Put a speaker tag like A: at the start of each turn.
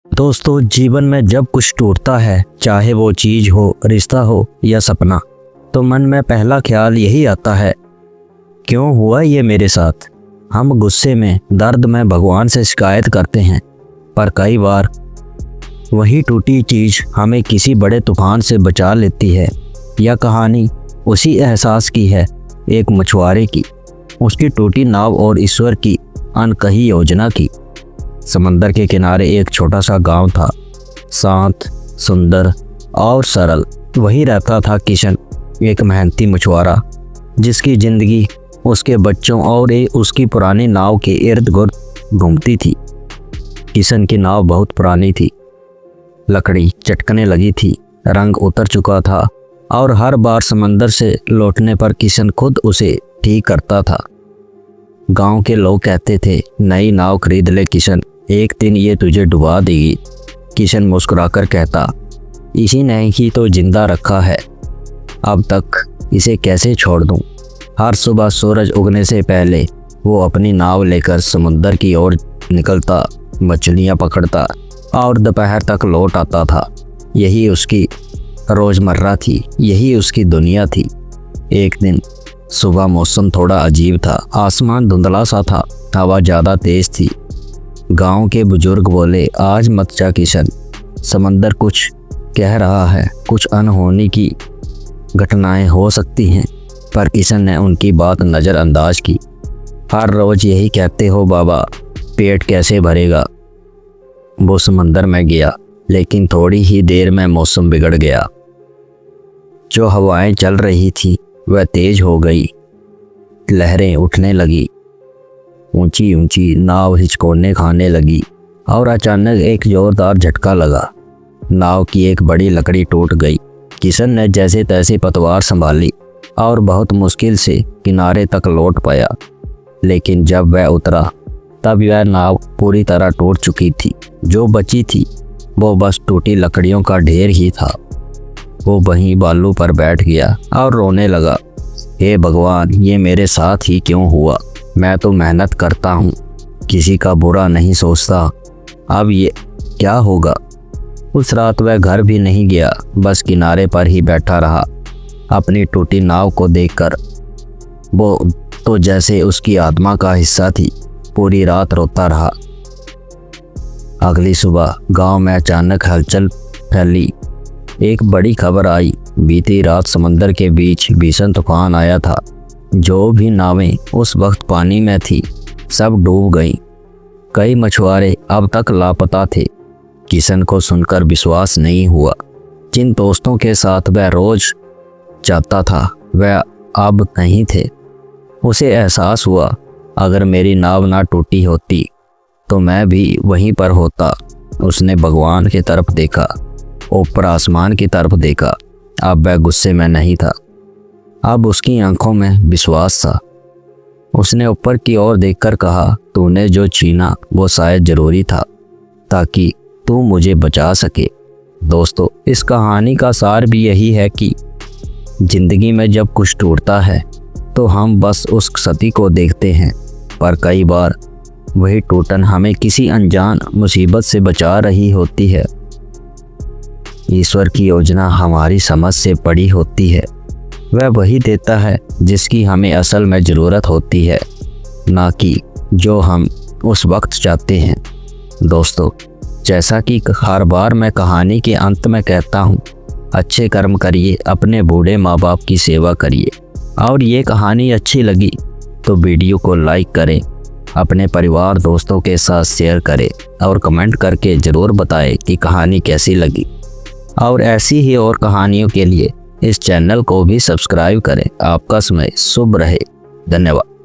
A: दोस्तों, जीवन में जब कुछ टूटता है, चाहे वो चीज़ हो, रिश्ता हो या सपना, तो मन में पहला ख्याल यही आता है, क्यों हुआ ये मेरे साथ। हम गुस्से में, दर्द में भगवान से शिकायत करते हैं, पर कई बार वही टूटी चीज़ हमें किसी बड़े तूफान से बचा लेती है। यह कहानी उसी एहसास की है, एक मछुआरे की, उसकी टूटी नाव और ईश्वर की अनकही योजना की। समंदर के किनारे एक छोटा सा गांव था, शांत, सुंदर और सरल। वहीं रहता था किशन, एक मेहनती मछुआरा जिसकी ज़िंदगी उसके बच्चों और उसकी पुरानी नाव के इर्द गिर्द घूमती थी। किशन की नाव बहुत पुरानी थी, लकड़ी चटकने लगी थी, रंग उतर चुका था और हर बार समंदर से लौटने पर किशन खुद उसे ठीक करता था। गांव के लोग कहते थे, नई नाव खरीद ले किशन, एक दिन ये तुझे डुबा देगी। किशन मुस्कुराकर कहता, इसी ने ही तो जिंदा रखा है, अब तक इसे कैसे छोड़ दूं। हर सुबह सूरज उगने से पहले वो अपनी नाव लेकर समुद्र की ओर निकलता, मछलियां पकड़ता और दोपहर तक लौट आता था। यही उसकी रोज़मर्रा थी, यही उसकी दुनिया थी। एक दिन सुबह मौसम थोड़ा अजीब था, आसमान धुंधला सा था, हवा ज़्यादा तेज़ थी। गांव के बुजुर्ग बोले, आज मत जा किशन, समंदर कुछ कह रहा है, कुछ अनहोनी की घटनाएं हो सकती हैं। पर किशन ने उनकी बात नज़रअंदाज की। हर रोज़ यही कहते हो बाबा, पेट कैसे भरेगा। वो समंदर में गया, लेकिन थोड़ी ही देर में मौसम बिगड़ गया। जो हवाएं चल रही थी वह तेज हो गई, लहरें उठने लगी, ऊंची ऊंची नाव हिचकोने खाने लगी और अचानक एक जोरदार झटका लगा। नाव की एक बड़ी लकड़ी टूट गई। किशन ने जैसे तैसे पतवार संभाली और बहुत मुश्किल से किनारे तक लौट पाया, लेकिन जब वह उतरा तब वह नाव पूरी तरह टूट चुकी थी। जो बची थी वो बस टूटी लकड़ियों का ढेर ही था। वो वहीं बालू पर बैठ गया और रोने लगा, हे भगवान, ये मेरे साथ ही क्यों हुआ। मैं तो मेहनत करता हूँ, किसी का बुरा नहीं सोचता, अब ये क्या होगा। उस रात वह घर भी नहीं गया, बस किनारे पर ही बैठा रहा, अपनी टूटी नाव को देखकर। वो तो जैसे उसकी आत्मा का हिस्सा थी, पूरी रात रोता रहा। अगली सुबह गांव में अचानक हलचल फैली। एक बड़ी खबर आई, बीती रात समंदर के बीच भीषण तूफान आया था। जो भी नावें उस वक्त पानी में थी, सब डूब गईं। कई मछुआरे अब तक लापता थे। किशन को सुनकर विश्वास नहीं हुआ। जिन दोस्तों के साथ वह रोज जाता था, वह अब नहीं थे। उसे एहसास हुआ, अगर मेरी नाव ना टूटी होती तो मैं भी वहीं पर होता। उसने भगवान की तरफ देखा, ऊपर आसमान की तरफ देखा। अब वह गुस्से में नहीं था, अब उसकी आंखों में विश्वास था। उसने ऊपर की ओर देखकर कहा, तूने जो छीना वो शायद ज़रूरी था, ताकि तू मुझे बचा सके। दोस्तों, इस कहानी का सार भी यही है कि ज़िंदगी में जब कुछ टूटता है तो हम बस उस क्षति को देखते हैं, पर कई बार वही टूटन हमें किसी अनजान मुसीबत से बचा रही होती है। ईश्वर की योजना हमारी समझ से बड़ी होती है। वह वही देता है जिसकी हमें असल में ज़रूरत होती है, ना कि जो हम उस वक्त चाहते हैं। दोस्तों, जैसा कि हर बार मैं कहानी के अंत में कहता हूँ, अच्छे कर्म करिए, अपने बूढ़े माँ बाप की सेवा करिए। और ये कहानी अच्छी लगी तो वीडियो को लाइक करें, अपने परिवार दोस्तों के साथ शेयर करें और कमेंट करके ज़रूर बताएं कि कहानी कैसी लगी। और ऐसी ही और कहानियों के लिए इस चैनल को भी सब्सक्राइब करें। आपका समय शुभ रहे। धन्यवाद।